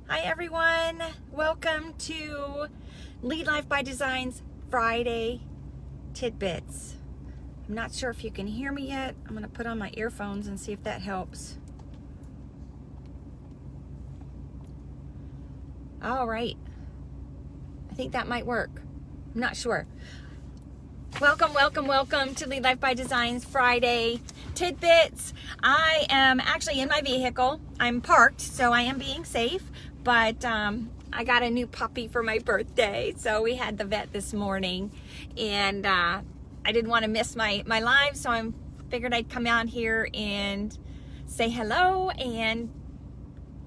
Hi everyone, welcome to Lead Life by Design's Friday Tidbits. I'm not sure if you can hear me yet. I'm going to put on my earphones and see if that helps. All right, I think that might work. I'm not sure. Welcome to Lead Life by Design's Friday Tidbits. I am actually in my vehicle. I'm parked, so I am being safe. But I got a new puppy for my birthday, so we had the vet this morning, and I didn't want to miss my live, so I figured I'd come out here and say hello and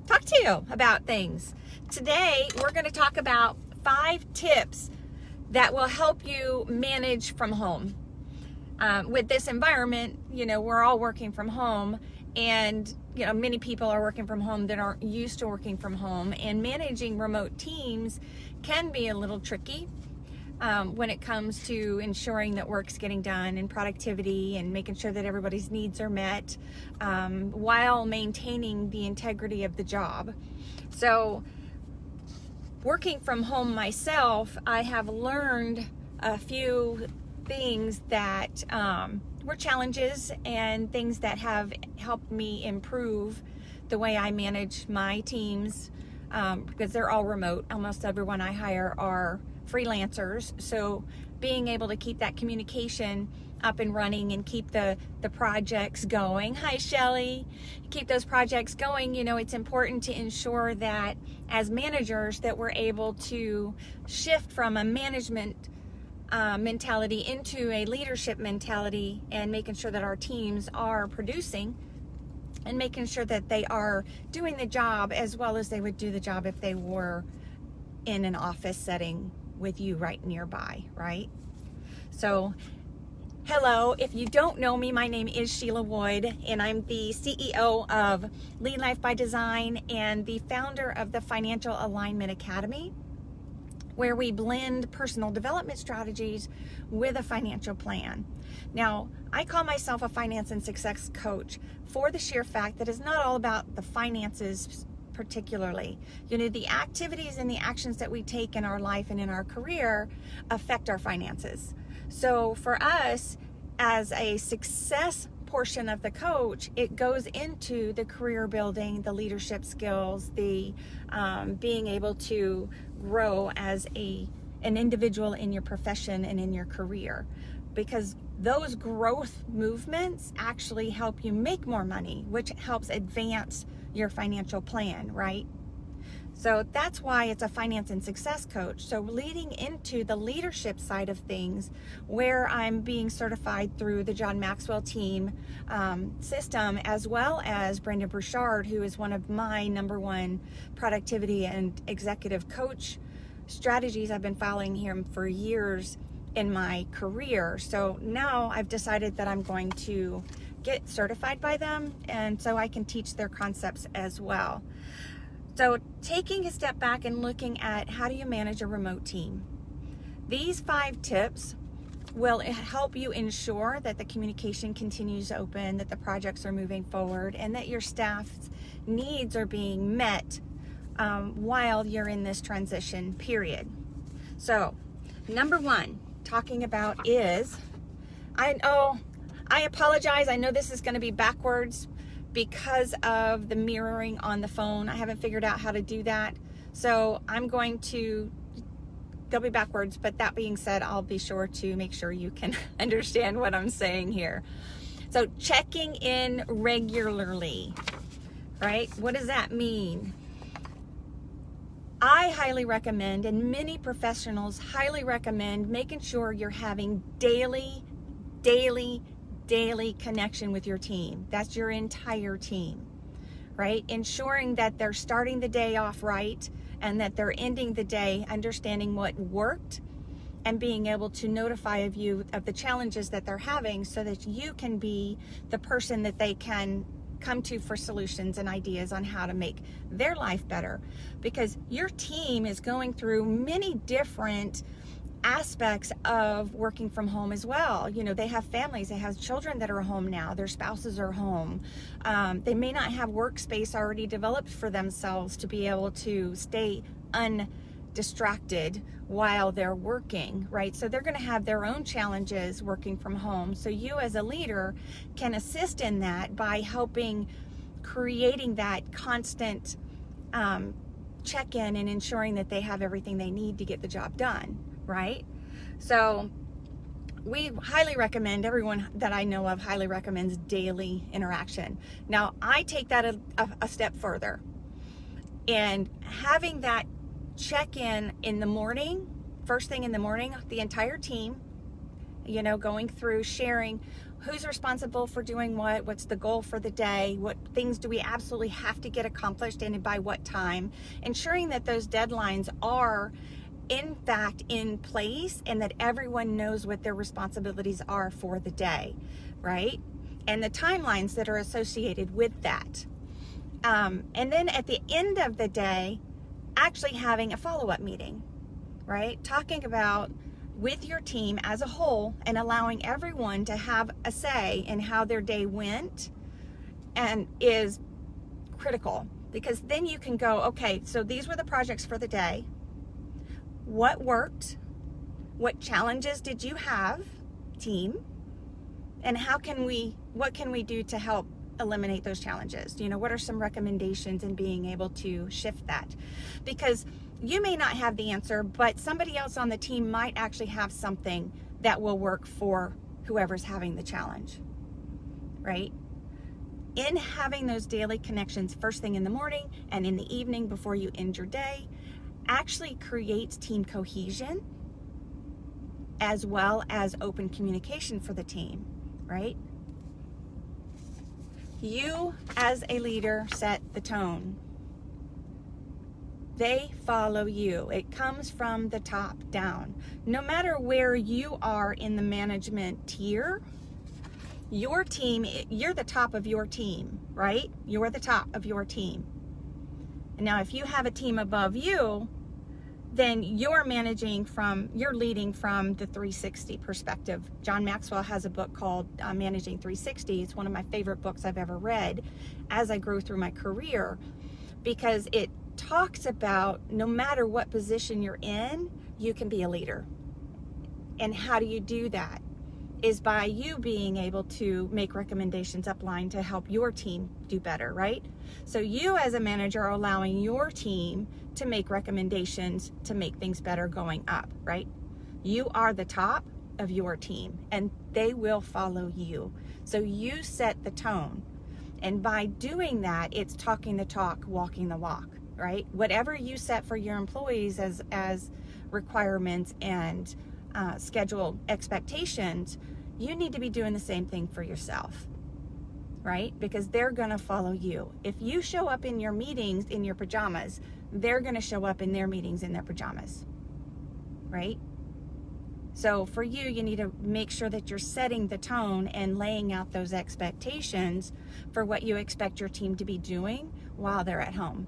talk to you about things. Today, we're going to talk about 5 tips that will help you manage from home. With this environment, we're all working from home, and many people are working from home that aren't used to working from home, and managing remote teams can be a little tricky when it comes to ensuring that work's getting done and productivity and making sure that everybody's needs are met while maintaining the integrity of the job. So working from home myself, I have learned a few things that were challenges and things that have helped me improve the way I manage my teams because they're all remote. Almost everyone I hire are freelancers, so being able to keep that communication up and running and keep the projects going. Hi, Shelly. Keep those projects going. It's important to ensure that as managers that we're able to shift from a management mentality into a leadership mentality, and making sure that our teams are producing and making sure that they are doing the job as well as they would do the job if they were in an office setting with you right nearby, right? So hello, if you don't know me, my name is Sheila Wood, and I'm the CEO of Lead Life by Design and the founder of the Financial Alignment Academy, where we blend personal development strategies with a financial plan. Now, I call myself a finance and success coach for the sheer fact that it's not all about the finances particularly. The activities and the actions that we take in our life and in our career affect our finances. So for us, as a success portion of the coach, it goes into the career building, the leadership skills, the being able to grow as an individual in your profession and in your career, because those growth movements actually help you make more money, which helps advance your financial plan, right? So that's why it's a finance and success coach. So leading into the leadership side of things, where I'm being certified through the John Maxwell team system, as well as Brendon Burchard, who is one of my #1 productivity and executive coach strategies. I've been following him for years in my career. So now I've decided that I'm going to get certified by them, and so I can teach their concepts as well. So taking a step back and looking at how do you manage a remote team. These 5 tips will help you ensure that the communication continues open, that the projects are moving forward, and that your staff's needs are being met while you're in this transition period. So #1, talking about is, I apologize. I know this is going to be backwards because of the mirroring on the phone. I haven't figured out how to do that. So they'll be backwards, but that being said, I'll be sure to make sure you can understand what I'm saying here. So checking in regularly, right? What does that mean? I highly recommend, and many professionals highly recommend, making sure you're having daily connection with your team. That's your entire team, right? Ensuring that they're starting the day off right and that they're ending the day understanding what worked and being able to notify you of the challenges that they're having, so that you can be the person that they can come to for solutions and ideas on how to make their life better. Because your team is going through many different aspects of working from home as well. You know, they have families, they have children that are home now, their spouses are home. They may not have workspace already developed for themselves to be able to stay undistracted while they're working, right? So they're going to have their own challenges working from home. So you as a leader can assist in that by helping creating that constant check-in and ensuring that they have everything they need to get the job done, right? So we highly recommend, everyone that I know of highly recommends daily interaction. Now, I take that a step further, and having that check-in in the morning, first thing in the morning, the entire team, you know, going through sharing who's responsible for doing what's the goal for the day, what things do we absolutely have to get accomplished and by what time, ensuring that those deadlines are in fact in place and that everyone knows what their responsibilities are for the day, right? And the timelines that are associated with that. And then at the end of the day, actually having a follow-up meeting, right? Talking about with your team as a whole and allowing everyone to have a say in how their day went and is critical, because then you can go, okay, so these were the projects for the day. What worked? What challenges did you have, team? And what can we do to help eliminate those challenges? You know, what are some recommendations in being able to shift that? Because you may not have the answer, but somebody else on the team might actually have something that will work for whoever's having the challenge, right? In having those daily connections first thing in the morning and in the evening before you end your day actually creates team cohesion as well as open communication for the team, right? You as a leader set the tone. They follow you. It comes from the top down. No matter where you are in the management tier, your team, you're the top of your team, right? You're the top of your team. And now if you have a team above you, then you're leading from the 360 perspective. John Maxwell has a book called Managing 360. It's one of my favorite books I've ever read as I grew through my career, because it talks about no matter what position you're in, you can be a leader. And how do you do that? Is by you being able to make recommendations upline to help your team do better, right? So you as a manager are allowing your team to make recommendations to make things better going up, right? You are the top of your team and they will follow you. So you set the tone. And by doing that, it's talking the talk, walking the walk, right? Whatever you set for your employees as requirements and schedule expectations, you need to be doing the same thing for yourself, right? Because they're gonna follow you. If you show up in your meetings in your pajamas, they're gonna show up in their meetings in their pajamas, right? So for you, you need to make sure that you're setting the tone and laying out those expectations for what you expect your team to be doing while they're at home.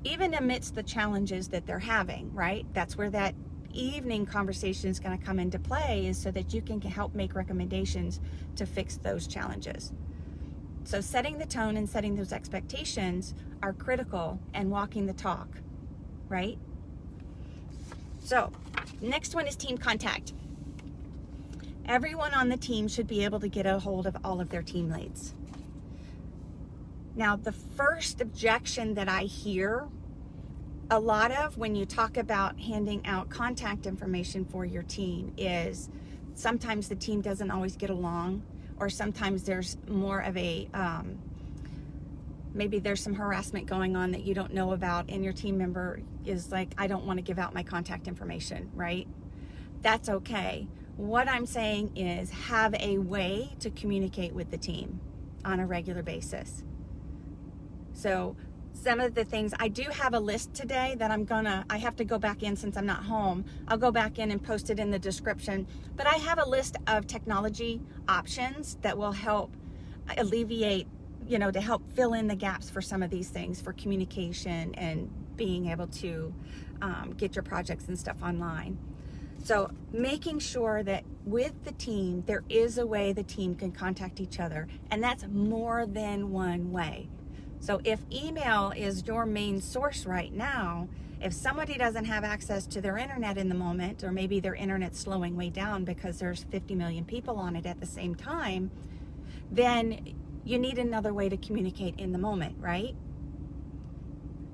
Even amidst the challenges that they're having, right? That's where that evening conversation is going to come into play, is so that you can help make recommendations to fix those challenges. So setting the tone and setting those expectations are critical, and walking the talk, right? So next one is team contact. Everyone on the team should be able to get a hold of all of their team leads. Now, the first objection that I hear a lot of when you talk about handing out contact information for your team is sometimes the team doesn't always get along, or sometimes there's more of a, maybe there's some harassment going on that you don't know about, and your team member is like, I don't want to give out my contact information, right? That's okay. What I'm saying is have a way to communicate with the team on a regular basis. So some of the things, I do have a list today that I have to go back in since I'm not home. I'll go back in and post it in the description. But I have a list of technology options that will help alleviate, to help fill in the gaps for some of these things for communication and being able to get your projects and stuff online. So making sure that with the team, there is a way the team can contact each other, and that's more than one way. So if email is your main source right now, if somebody doesn't have access to their internet in the moment, or maybe their internet's slowing way down because there's 50 million people on it at the same time, then you need another way to communicate in the moment, right?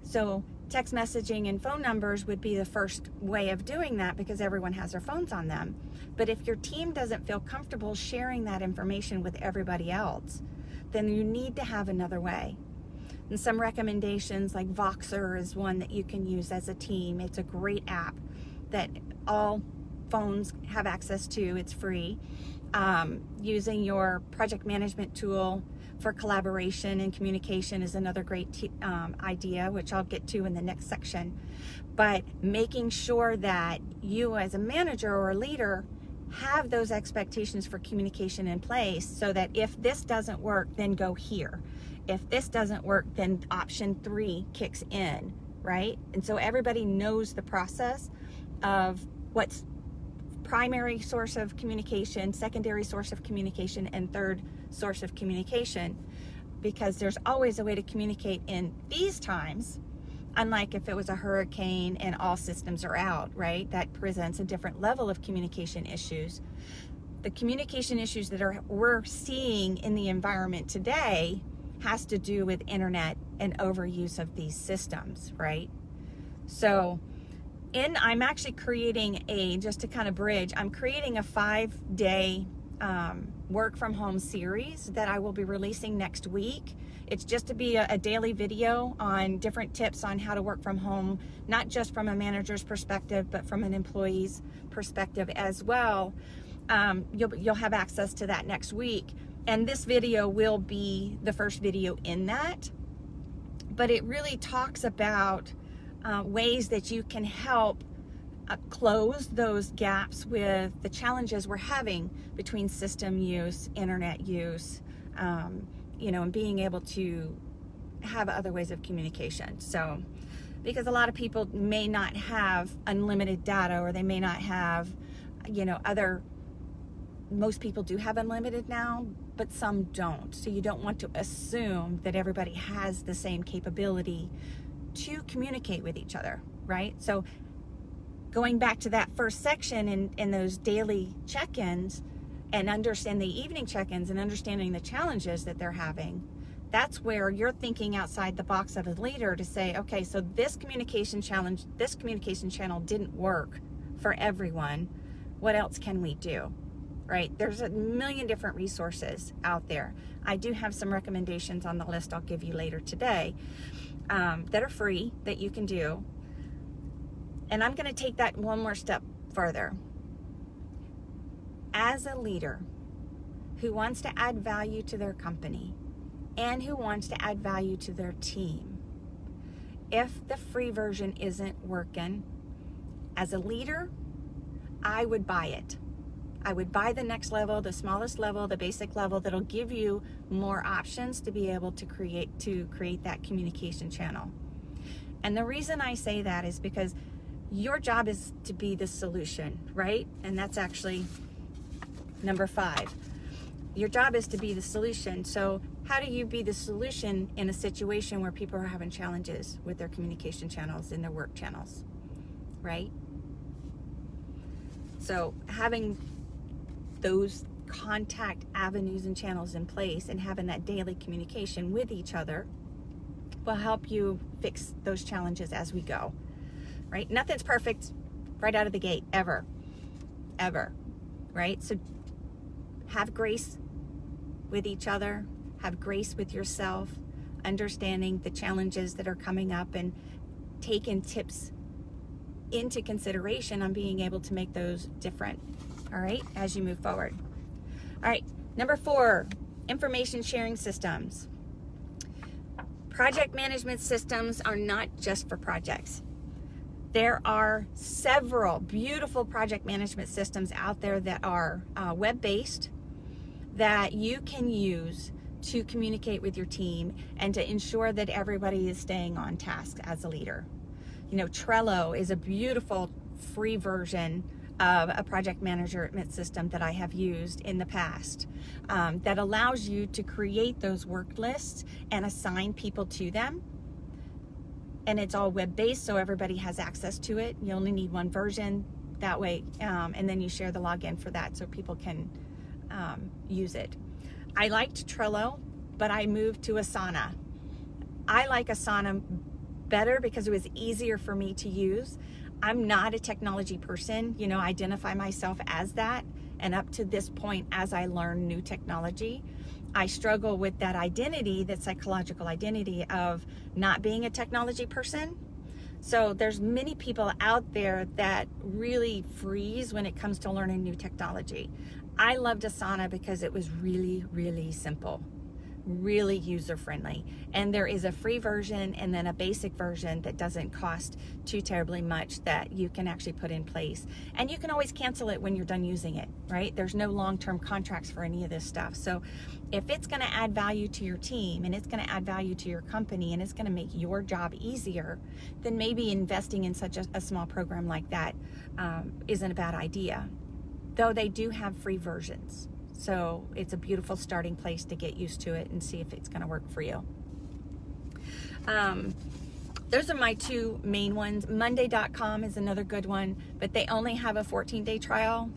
So text messaging and phone numbers would be the first way of doing that because everyone has their phones on them. But if your team doesn't feel comfortable sharing that information with everybody else, then you need to have another way. And some recommendations, like Voxer is one that you can use as a team. It's a great app that all phones have access to. It's free. Using your project management tool for collaboration and communication is another great idea, which I'll get to in the next section. But making sure that you as a manager or a leader have those expectations for communication in place, so that if this doesn't work, then go here. If this doesn't work, then option 3 kicks in, right? And so everybody knows the process of what's primary source of communication, secondary source of communication, and third source of communication, because there's always a way to communicate in these times, unlike if it was a hurricane and all systems are out, right? That presents a different level of communication issues. The communication issues that we're seeing in the environment today has to do with internet and overuse of these systems, right? So I'm actually creating just to kind of bridge, I'm creating a 5-day work from home series that I will be releasing next week. It's just to be a daily video on different tips on how to work from home, not just from a manager's perspective, but from an employee's perspective as well. You'll have access to that next week. And this video will be the first video in that. But it really talks about ways that you can help close those gaps with the challenges we're having between system use, internet use, and being able to have other ways of communication. So, because a lot of people may not have unlimited data, or they may not have, most people do have unlimited now, but some don't. So you don't want to assume that everybody has the same capability to communicate with each other, right? So going back to that first section in those daily check-ins, and understand the evening check-ins and understanding the challenges that they're having, that's where you're thinking outside the box of a leader to say, okay, so this communication channel didn't work for everyone. What else can we do? Right? There's a million different resources out there. I do have some recommendations on the list I'll give you later today that are free that you can do. And I'm going to take that one more step further. As a leader who wants to add value to their company and who wants to add value to their team, if the free version isn't working, as a leader, I would buy it. I would buy the next level, the smallest level, the basic level that'll give you more options to be able to create that communication channel. And the reason I say that is because your job is to be the solution, right? And that's actually number 5. Your job is to be the solution. So how do you be the solution in a situation where people are having challenges with their communication channels and their work channels, right? So having those contact avenues and channels in place and having that daily communication with each other will help you fix those challenges as we go, right? Nothing's perfect right out of the gate, ever, right? So have grace with each other, have grace with yourself, understanding the challenges that are coming up, and taking tips into consideration on being able to make those different, all right, as you move forward. All right, number 4, information sharing systems. Project management systems are not just for projects. There are several beautiful project management systems out there that are web-based that you can use to communicate with your team and to ensure that everybody is staying on task as a leader. Trello is a beautiful free version of a project management system that I have used in the past that allows you to create those work lists and assign people to them. And it's all web-based, so everybody has access to it. You only need one version that way, and then you share the login for that so people can use it. I liked Trello, but I moved to Asana. I like Asana better because it was easier for me to use. I'm not a technology person, identify myself as that. And up to this point, as I learn new technology, I struggle with that identity, that psychological identity of not being a technology person. So there's many people out there that really freeze when it comes to learning new technology. I loved Asana because it was really, really simple, really user-friendly. And there is a free version and then a basic version that doesn't cost too terribly much that you can actually put in place. And you can always cancel it when you're done using it, right? There's no long-term contracts for any of this stuff. So if it's gonna add value to your team and it's gonna add value to your company and it's gonna make your job easier, then maybe investing in such a small program like that isn't a bad idea. Though they do have free versions. So it's a beautiful starting place to get used to it and see if it's going to work for you. Those are my two main ones. Monday.com is another good one, but they only have a 14-day trial.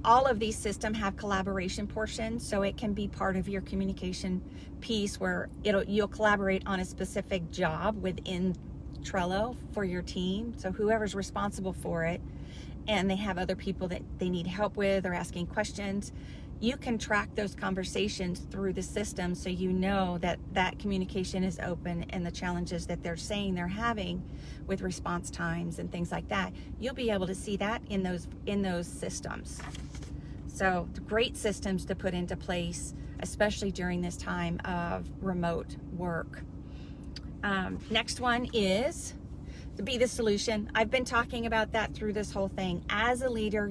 All of these systems have collaboration portions, so it can be part of your communication piece where you'll collaborate on a specific job within Trello for your team. So whoever's responsible for it, and they have other people that they need help with or asking questions, you can track those conversations through the system so you know that that communication is open and the challenges that they're saying they're having with response times and things like that. You'll be able to see that in those systems. So great systems to put into place, especially during this time of remote work. Next one is to be the solution. I've been talking about that through this whole thing. As a leader,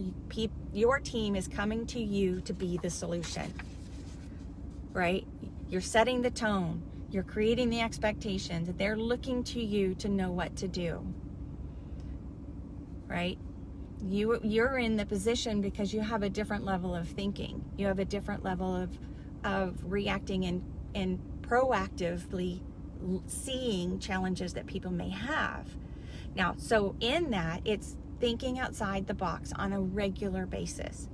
your team is coming to you to be the solution, right? You're setting the tone. You're creating the expectations. They're looking to you to know what to do, right? You're in the position because you have a different level of thinking. You have a different level of reacting and proactively seeing challenges that people may have. Now, so in that, it's thinking outside the box on a regular basis,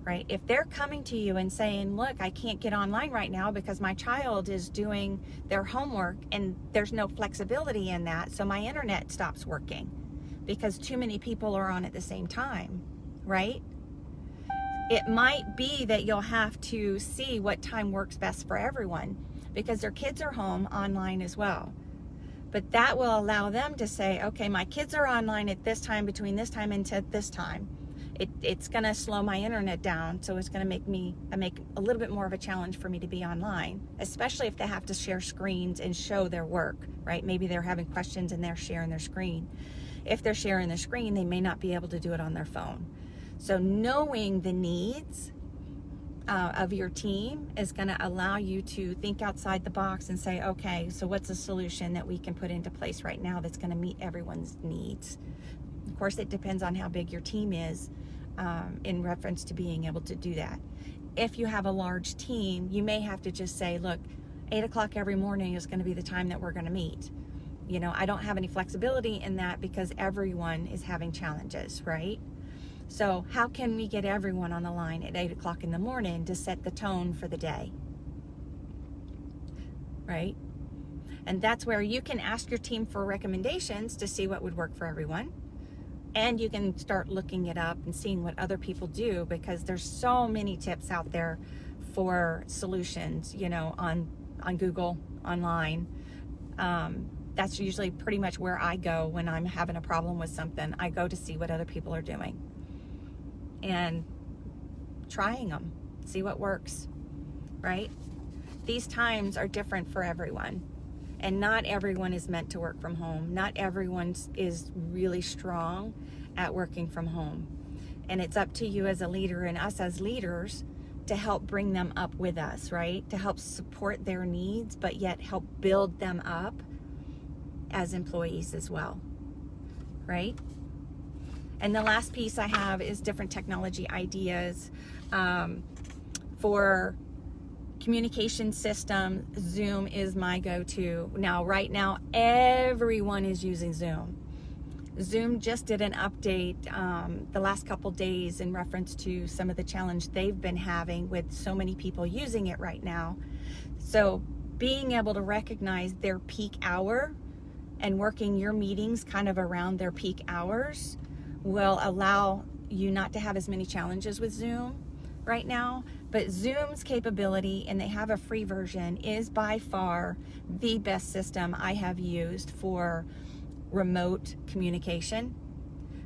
right? If they're coming to you and saying, look, I can't get online right now because my child is doing their homework and there's no flexibility in that, so my internet stops working because too many people are on at the same time, right? It might be that you'll have to see what time works best for everyone because their kids are home online as well. But that will allow them to say, okay, my kids are online at this time, between this time and this time. It's going to slow my internet down, so it's going to make a little bit more of a challenge for me to be online, especially if they have to share screens and show their work, right? Maybe they're having questions and they're sharing their screen. If they're sharing their screen, they may not be able to do it on their phone. So knowing the needs of your team is going to allow you to think outside the box and say, okay, so what's a solution that we can put into place right now that's going to meet everyone's needs? Of course, it depends on how big your team is in reference to being able to do that. If you have a large team, you may have to just say, look, 8 o'clock every morning is going to be the time that we're going to meet. I don't have any flexibility in that because everyone is having challenges, right? So how can we get everyone on the line at 8 o'clock in the morning to set the tone for the day, right? And that's where you can ask your team for recommendations to see what would work for everyone. And you can start looking it up and seeing what other people do because there's so many tips out there for solutions, on Google, online. That's usually pretty much where I go when I'm having a problem with something. I go to see what other people are doing and trying them, see what works, right? These times are different for everyone, and not everyone is meant to work from home. Not everyone is really strong at working from home. And it's up to you as a leader and us as leaders to help bring them up with us, right? To help support their needs, but yet help build them up as employees as well, right? And the last piece I have is different technology ideas for communication system. Zoom is my go-to. Now, right now, everyone is using Zoom. Zoom just did an update the last couple days in reference to some of the challenge they've been having with so many people using it right now. So being able to recognize their peak hour and working your meetings kind of around their peak hours will allow you not to have as many challenges with Zoom right now. But Zoom's capability, and they have a free version, is by far the best system I have used for remote communication,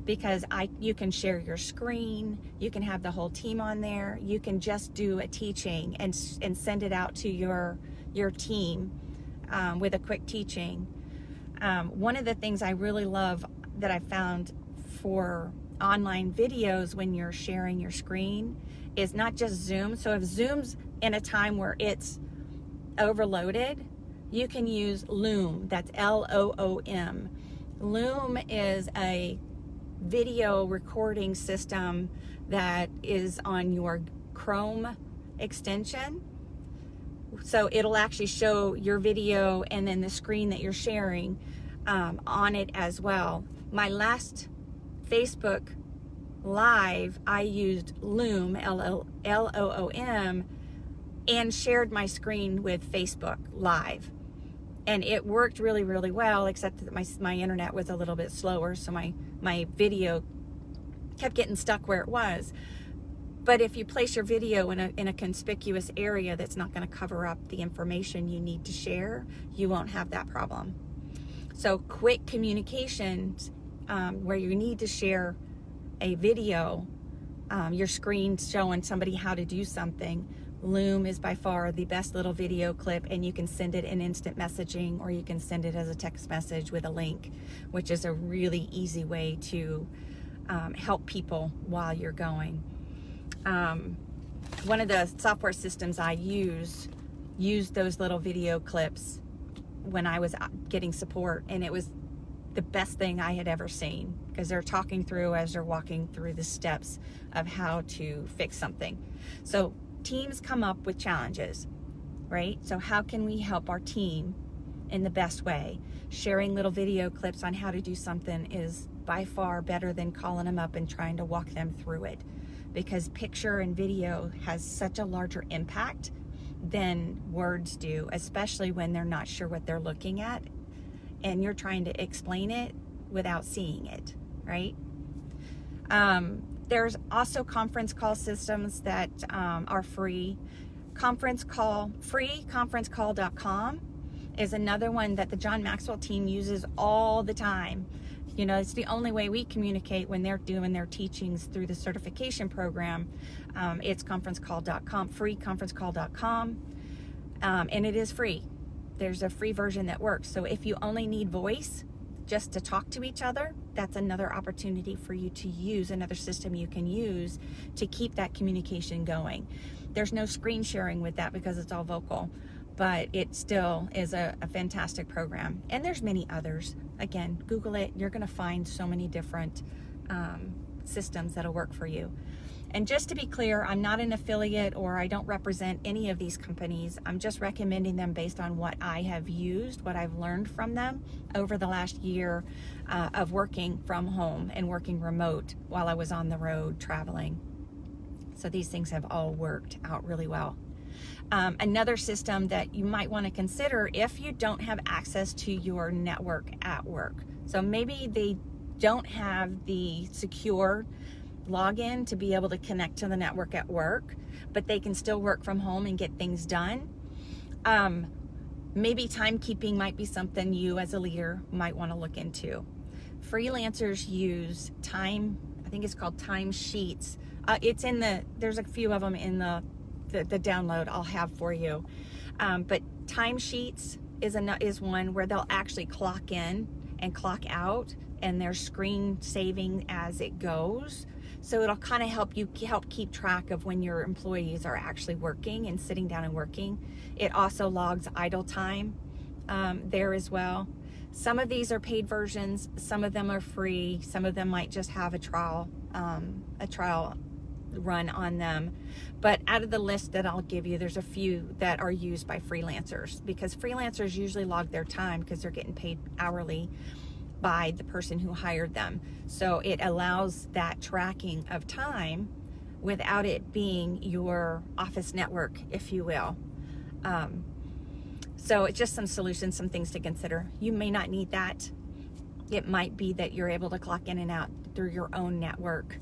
because you can share your screen, you can have the whole team on there, you can just do a teaching and send it out to your team with a quick teaching. One of the things I really love that I found for online videos when you're sharing your screen is not just Zoom. So if Zoom's in a time where it's overloaded, you can use Loom. That's Loom. Loom is a video recording system that is on your Chrome extension. So it'll actually show your video and then the screen that you're sharing on it as well. My last Facebook Live, I used Loom, Loom, and shared my screen with Facebook Live. And it worked really, really well, except that my internet was a little bit slower, so my video kept getting stuck where it was. But if you place your video in a conspicuous area that's not going to cover up the information you need to share, you won't have that problem. So quick communications where you need to share a video, your screen showing somebody how to do something, Loom is by far the best little video clip, and you can send it in instant messaging, or you can send it as a text message with a link, which is a really easy way to help people while you're going. One of the software systems I used those little video clips when I was getting support, and it was the best thing I had ever seen, because they're talking through as they're walking through the steps of how to fix something. So teams come up with challenges, right? So how can we help our team in the best way? Sharing little video clips on how to do something is by far better than calling them up and trying to walk them through it, because picture and video has such a larger impact than words do, especially when they're not sure what they're looking at and you're trying to explain it without seeing it, right? There's also conference call systems that are free. Freeconferencecall.com is another one that the John Maxwell team uses all the time. You know, it's the only way we communicate when they're doing their teachings through the certification program. It's conferencecall.com, freeconferencecall.com, and it is free. There's a free version that works. So if you only need voice just to talk to each other, that's another opportunity for you to use another system you can use to keep that communication going. There's no screen sharing with that because it's all vocal, but it still is a fantastic program. And there's many others. Again, Google it. You're going to find so many different systems that'll work for you. And just to be clear, I'm not an affiliate, or I don't represent any of these companies. I'm just recommending them based on what I have used, what I've learned from them over the last year of working from home and working remote while I was on the road traveling. So these things have all worked out really well. Another system that you might want to consider if you don't have access to your network at work. So maybe they don't have the secure login to be able to connect to the network at work, but they can still work from home and get things done. Maybe timekeeping might be something you as a leader might want to look into. Freelancers use I think it's called time sheets. There's a few of them in the download I'll have for you. But timesheets is one where they'll actually clock in and clock out, and they're screen saving as it goes. So it'll kind of help keep track of when your employees are actually working and sitting down and working. It also logs idle time there as well. Some of these are paid versions, some of them are free, some of them might just have a trial run on them. But out of the list that I'll give you, there's a few that are used by freelancers, because freelancers usually log their time because they're getting paid hourly by the person who hired them. So it allows that tracking of time without it being your office network, if you will. So it's just some solutions, some things to consider. You may not need that. It might be that you're able to clock in and out through your own network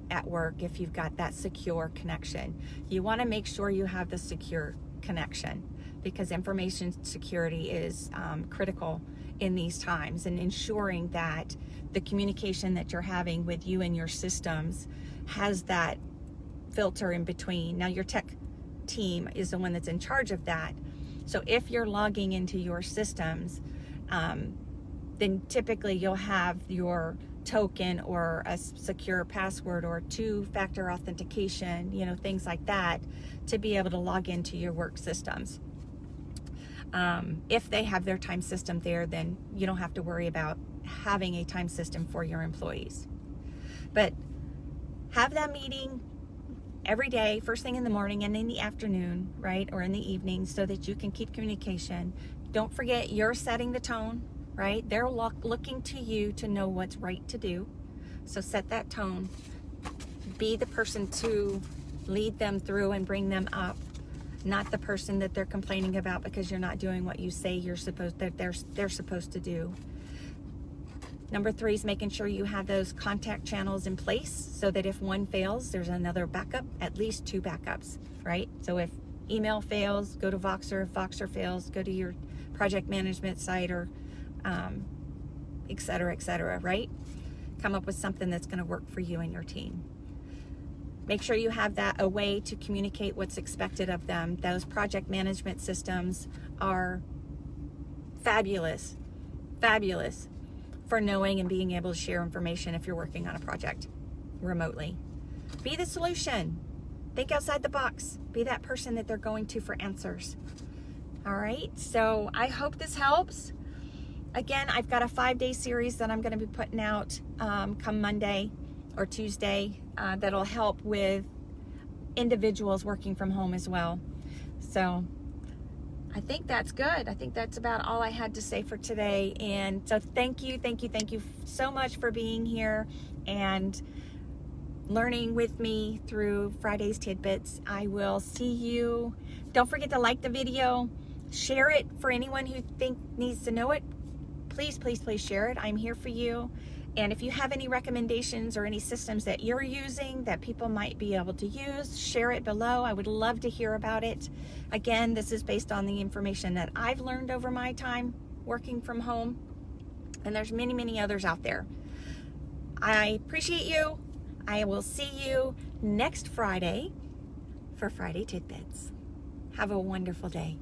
at work if you've got that secure connection. You want to make sure you have the secure connection, because information security is critical in these times, and ensuring that the communication that you're having with you and your systems has that filter in between. Now, your tech team is the one that's in charge of that. So if you're logging into your systems, then typically you'll have your token or a secure password or two-factor authentication, things like that, to be able to log into your work systems. If they have their time system there, then you don't have to worry about having a time system for your employees. But have that meeting every day, first thing in the morning and in the afternoon, right? Or in the evening, so that you can keep communication. Don't forget, you're setting the tone, right? They're looking to you to know what's right to do. So set that tone. Be the person to lead them through and bring them up, not the person that they're complaining about because you're not doing what you say they're supposed to do. Number 3 is making sure you have those contact channels in place so that if one fails, there's another backup, at least 2 backups, right? So if email fails, go to Voxer. If Voxer fails, go to your project management site, or et cetera, right? Come up with something that's going to work for you and your team. Make sure you have a way to communicate what's expected of them. Those project management systems are fabulous for knowing and being able to share information if you're working on a project remotely. Be the solution. Think outside the box. Be that person that they're going to for answers. All right, so I hope this helps. Again, I've got a 5-day series that I'm going to be putting out come Monday or Tuesday that'll help with individuals working from home as well. So I think that's good. I think that's about all I had to say for today. And so thank you so much for being here and learning with me through Friday's Tidbits. I will see you. Don't forget to like the video, share it for anyone who needs to know it. Please share it. I'm here for you. And if you have any recommendations or any systems that you're using that people might be able to use, share it below. I would love to hear about it. Again, this is based on the information that I've learned over my time working from home. And there's many others out there. I appreciate you. I will see you next Friday for Friday Tidbits. Have a wonderful day.